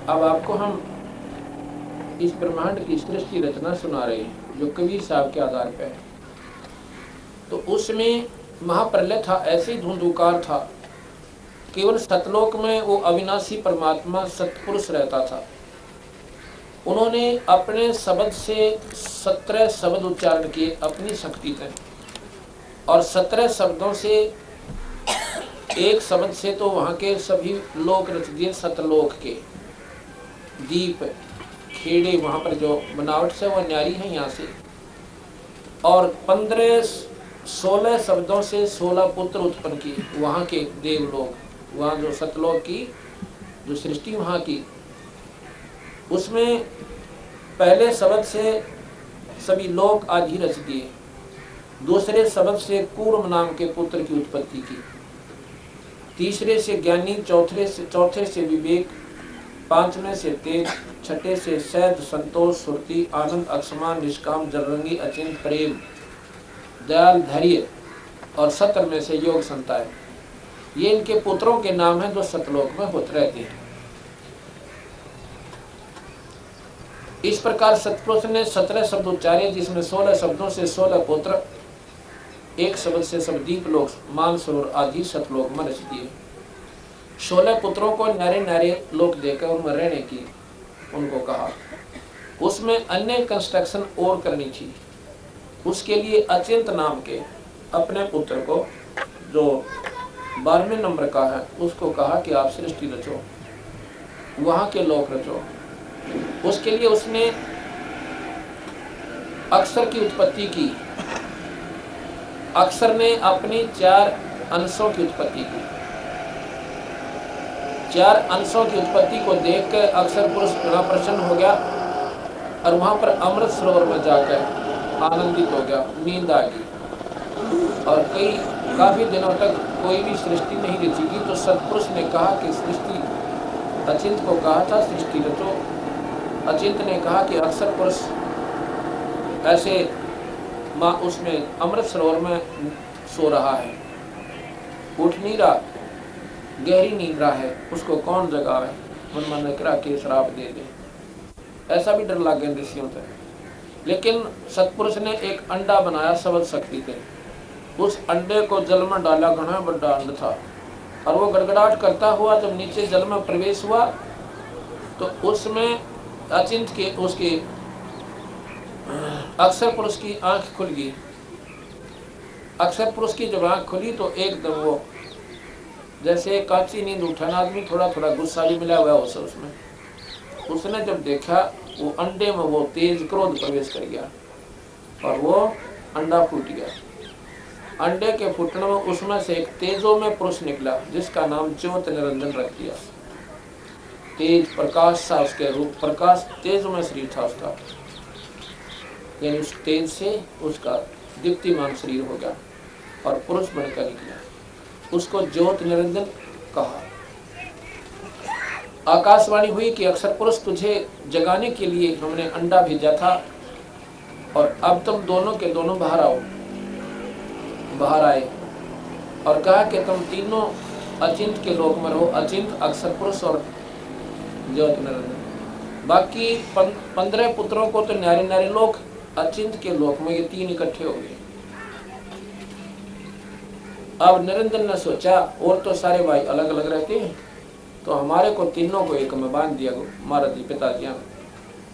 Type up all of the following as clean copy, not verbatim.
अब आपको हम इस ब्रह्मांड की सृष्टि रचना सुना रहे हैं जो कबीर साहब के आधार पर है। तो उसमें महाप्रलय था, ऐसे ही धुंधुकार था। केवल सतलोक में वो अविनाशी परमात्मा सतपुरुष रहता था। उन्होंने अपने शब्द से 17 शब्द उच्चारण किए अपनी शक्ति से, और 17 शब्दों से एक शब्द से तो वहाँ के सभी लोक रच दिए। सतलोक के दीप खेड़े वहाँ पर जो बनावट से वो न्यारी है यहाँ से, और 15-16 शब्दों से 16 पुत्र उत्पन्न किए वहाँ के देवलोक। वहाँ जो सतलोक की जो सृष्टि वहाँ की, उसमें पहले शब्द से सभी लोक आदि रच दिए। दूसरे शब्द से कूर्म नाम के पुत्र की उत्पत्ति की। तीसरे से ज्ञानी, चौथे से विवेक, पांचवें से तेज, छठे से सैद, संतोष, सुरति, आनंद, अक्षमान, निष्काम, जरंगी, अचिंत, प्रेम, दयाल, धैर्य, और 17वें से योग संताय। ये इनके पुत्रों के नाम हैं जो सतलोक में होते रहते हैं। इस प्रकार सतपुरुष ने 17 शब्द उच्चारे, जिसमें 16 शब्दों से 16 पुत्र, एक शब्द से सब दीप लोक, मानसरोवर आदि सतलोक में रच दिए। 16 पुत्रों को न्यारे न्यारे लोक देकर उनमें रहने की उनको कहा। उसमें अन्य कंस्ट्रक्शन और करनी थी। उसके लिए अचिंत नाम के अपने पुत्र को, जो 12वें नंबर का है, उसको कहा कि आप सृष्टि रचो, वहाँ के लोक रचो। उसके लिए उसने अक्षर की उत्पत्ति की। अक्षर ने अपनी 4 अंशों की उत्पत्ति की। 4 अंशों की उत्पत्ति को देखकर अक्षर पुरुष बड़ा प्रसन्न हो गया, और वहां पर अमृत सरोवर में जाकर आनंदित हो गया, नींद आ गई। और काफी दिनों तक कोई भी सृष्टि नहीं रचेगी। तो सतपुरुष ने कहा कि सृष्टि, अचिंत को कहा था सृष्टि रचो। अचिंत ने कहा कि अक्षर पुरुष ऐसे माँ उसमें अमृत सरोवर में सो रहा है, उठ नहीं रहा, गहरी नींद रहा है, उसको कौन जगावे। मन ने कहा कि श्राप दे दे। ऐसा भी डर लग गया ऋषियों से। लेकिन सतपुरुष ने एक अंडा बनाया शब्द शक्ति से। उस अंडे को जल में डाला, घना बड़ा अंड था, और वो गड़गड़ाहट करता हुआ जब नीचे जल में प्रवेश हुआ तो उसमें अचिंत के उसके अक्षर पुरुष की आंख खुल गई। अक्षर पुरुष की जब आंख खुली तो एकदम वो जैसे काची नींद उठाना आदमी, थोड़ा थोड़ा गुस्सा भी मिला हुआ उसमें। उसने जब देखा वो अंडे में वो तेज क्रोध प्रवेश कर गया, और वो अंडा फूट गया। अंडे के फूटने में उसमें से एक तेजो में पुरुष निकला, जिसका नाम ज्योत निरंजन रख दिया। तेज प्रकाश सा उसके रूप, प्रकाश तेज में शरीर था उसका, यानी उस तेज से उसका दीप्तिमान शरीर हो गया और पुरुष बनकर निकला। उसको ज्योत निरंजन कहा। आकाशवाणी हुई कि अक्षर पुरुष, तुझे जगाने के लिए हमने अंडा भेजा था, और अब तुम दोनों के दोनों बाहर आओ। बाहर आए और कहा कि तुम तीनों अचिंत के लोक में रहो, अचिंत, अक्षर पुरुष और ज्योत निरंजन। बाकी 15 पुत्रों को तो न्यारे न्यारे लोक, अचिंत के लोक में ये 3 इकट्ठे हो गए। अब निरंजन ने सोचा, और तो सारे भाई अलग अलग रहते हैं, तो हमारे को तीनों को एक में बांध दिया महाराज जी पिताजी,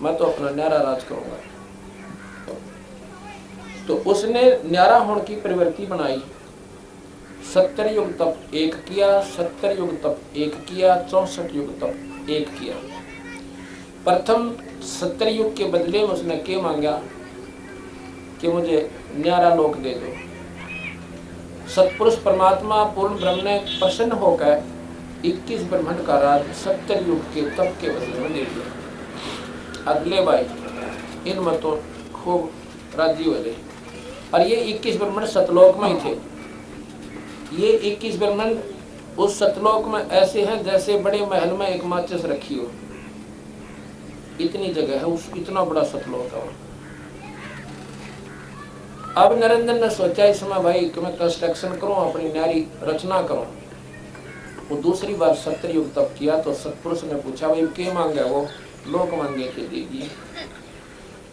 मैं तो अपना न्यारा राज करूंगा। तो उसने न्यारा होने की प्रवृत्ति बनाई। 70 युग तप एक किया, 70 युग तप एक किया, 64 युग तप एक किया। प्रथम 70 युग के बदले में उसने क्या मांगा कि मुझे न्यारा लोक दे दो। सतपुरुष परमात्मा पूर्ण ब्रह्म ने प्रसन्न होकर 21 ब्रह्मांड का राज 70 युग के तप के बदले में दे दिया। अगले भाई इनमें तो खूब राजी हुए। और ये 21 ब्रह्मांड सतलोक में ही थे। ये 21 ब्रह्मांड उस सतलोक में ऐसे हैं जैसे बड़े महल में एक माचिस रखी हो, इतनी जगह है, उस इतना बड़ा सतलोक है। अब निरंजन ने सोचा इस समय भाई कि मैं कंस्ट्रक्शन करूं, अपनी न्यारी रचना करूं। वो दूसरी बार सत्ययुग तप किया तो सतपुरुष ने पूछा भाई क्या मांगे, वो लोक मांगे थे देगी।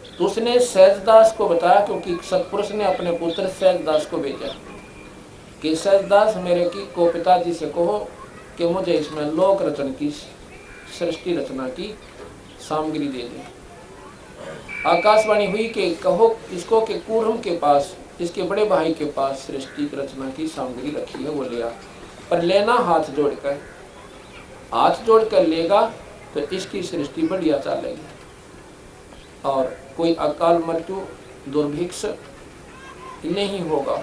तो उसने सहजदास को बताया, क्योंकि सतपुरुष ने अपने पुत्र सहजदास को भेजा कि सहजदास मेरे की को पिताजी से कहो कि मुझे इसमें लोक रचन की सृष्टि रचना की सामग्री दे दे। आकाशवाणी हुई कि कहो इसको कि कूर्म के पास, इसके बड़े भाई के पास सृष्टि रचना की सामग्री रखी है, वो लिया। पर लेना हाथ जोड़कर, हाथ जोड़कर लेगा तो इसकी सृष्टि बढ़िया चलेगी और कोई अकाल मृत्यु दुर्भिक्ष नहीं होगा।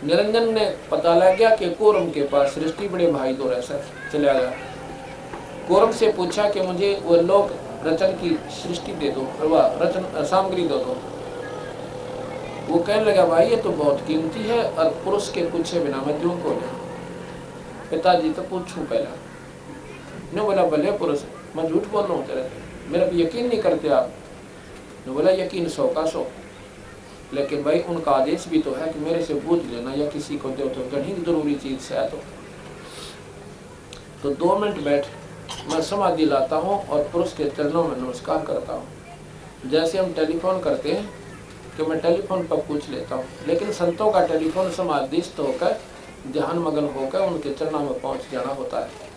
निरंजन ने पता लग गया कि कूर्म के पास सृष्टि बड़े भाई दो ऐसा चला गया। कूर्म से पूछा कि मुझे वो लोक रचन की सृष्टि दे दो, रचन सामग्री दे दो। वो कहने लगा भाई ये तो बहुत कीमती है और पुरुष के पूछे बिना मैं क्यों को नहीं। पिताजी तो पूछूं पहला। ने बोला भले पुरुष, मैं झूठ बोल रहा हूँ तेरे, मेरा भी यकीन नहीं करते आप। ने बोला यकीन 100 का 100, लेकिन भाई उनका आदेश भी तो है कि मेरे से पूछ लेना या किसी को दो, तो कहीं जरूरी चीज से है तो 2 मिनट बैठ, मैं समाधि लाता हूँ और पुरुष के चरणों में नमस्कार करता हूँ। जैसे हम टेलीफोन करते हैं कि मैं टेलीफोन पर पूछ लेता हूँ, लेकिन संतों का टेलीफोन समाधिस्थ होकर ध्यान मगन होकर उनके चरणों में पहुँच जाना होता है।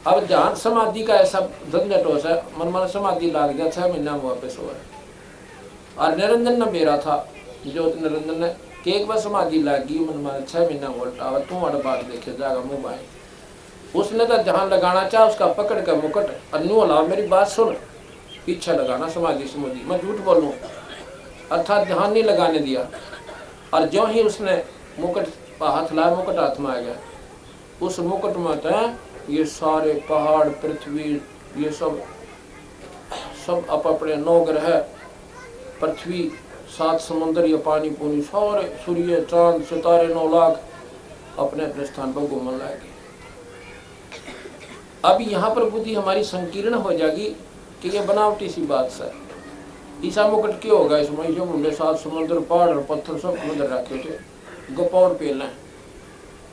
अब ध्यान समाधि का ऐसा झंझट हो है, मन समाधि लाग गया 6 महीना में वापस हो गया। और निरंजन ने मेरा था जो निरंजन ने कि एक बार समाधि लागी मन 6 महीना उल्टा तू वाला बात देखे जागा मुँह बाई। उसने तो ध्यान लगाना चाहा, उसका पकड़ कर मुकुट अन्नू ला मेरी बात सुन, पीछे लगाना समाधि समाधि, मैं झूठ बोलूं, अर्थात ध्यान नहीं लगाने दिया। और जो ही उसने मुकुट हाथ लाया, मुकुट हाथ में आ गया। उस मुकुट में तो ये सारे पहाड़ पृथ्वी ये सब अपने 9 ग्रह, पृथ्वी 7 समुद्र, ये पानी पूनी सारे सूर्य चांद सितारे 9 लाख अपने अपने स्थान पर घूमने लगे। अब यहाँ पर बुद्धि हमारी संकीर्ण हो जाएगी कि ये बनावटी सी बात है। ईसा मुकुट क्यों होगा इसमें, जो मुंडे 7 समुद्र पहाड़ और पत्थर सब उधर रखे थे, गपौर पेल हैं।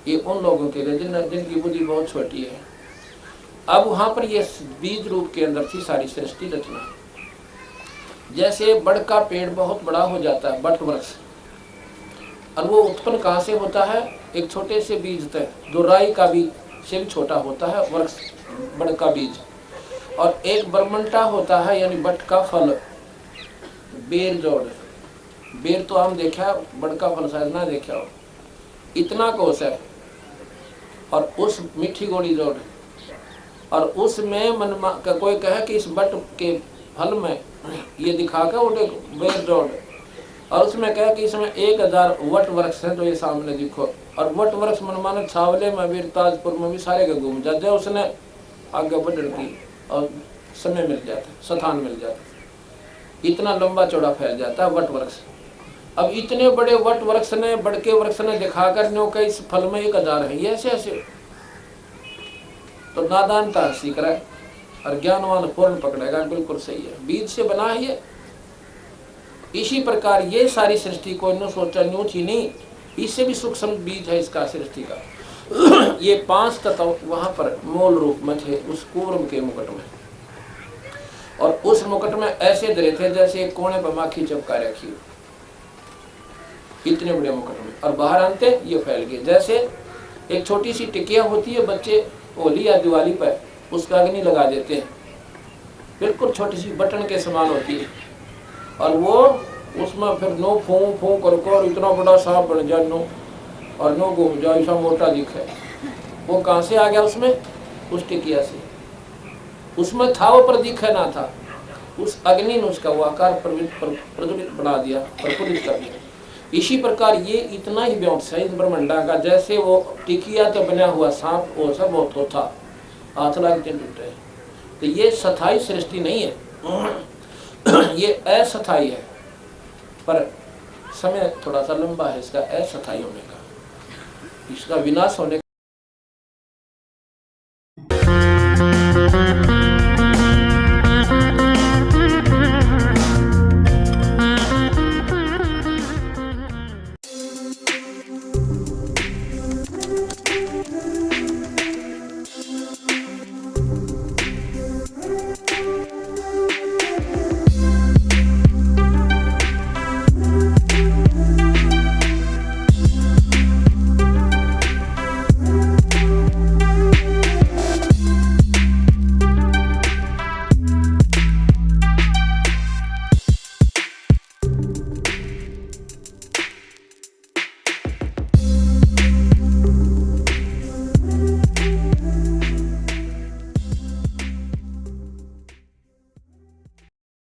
ये उन लोगों के लिए जिनकी बुद्धि बहुत छोटी है। अब वहाँ पर ये बीज रूप के अंदर थी सारी सृष्टि रचना। जैसे बड़ का पेड़ बहुत बड़ा हो जाता है, बट वृक्ष, और वो उत्पन्न कहाँ से होता है, एक छोटे से बीज तक, जो राई का बीज से भी छोटा होता है वृक्ष बड़ का बीज। और एक बरमंटा होता है यानी बट का फल, बेर जोड़, बेर तो हम देखा, बड़ का फल शायद ना देखा हो, इतना कोस है। और उस मीठी गोली जोड़, और उसमें मन का कोई कहे कि इस बट के फल में ये दिखाकर उठे बेर जोड़, और उसमें कहे कि इसमें 1000 वट वृक्ष है, तो ये सामने दिखो। और वट वृक्ष मनमाने छावले में भी, ताजपुर में भी सारे के घूम जाते, उसने आगे बढ़ने की और समय मिल जाता, स्थान मिल जाता, इतना लंबा चौड़ा फैल जाता है वट वृक्ष। अब इतने बड़े वट वृक्ष ने, बड़के वृक्ष ने दिखाकर न्यों के इस फल में 1000 है, ये ऐसे तो नादानता सीख रहा है और ज्ञानवान पूर्ण पकड़ेगा, बिल्कुल सही है, बीज से बना है ये। इसी प्रकार ये सारी सृष्टि को न्यू सोचा न्यू थी नहीं, इससे भी सूक्ष्म बीज है इसका सृष्टि का। ये 5 तत्व वहां पर मूल रूप में थे उस कूर्म के मुकुट में, और उस मुकुट में ऐसे धरे थे जैसे एक कोने पर माखी चपका रखी हो, इतने बड़े मुकुट में। और बाहर आते ये फैल गए, जैसे एक छोटी सी टिकिया होती है, बच्चे होली या दिवाली पर उसका अग्नि लगा देते हैं, बिल्कुल छोटी सी बटन के समान होती है, और वो उसमें फिर नो फूं फूं करके और इतना बड़ा सांप बन जाए नो, और नो घूम जाए ऐसा मोटा दिखे। वो कहाँ से आ गया उसमें, उस टिकिया से, उसमें था वो पर दिखे ना था, उस अग्नि ने उसका वो आकार प्रज्वलित बना दिया, प्रफुल्लित कर दिया। इसी प्रकार ये इतना ही व्योमस है इस ब्रह्मांडा का, जैसे वो टिकिया तो बना हुआ सांप वो सब वो तो था, हाथ लागते टूटे। तो ये स्थायी सृष्टि नहीं है, ये अस्थायी है, पर समय थोड़ा सा लंबा है इसका अस्थायी होने का, इसका विनाश होने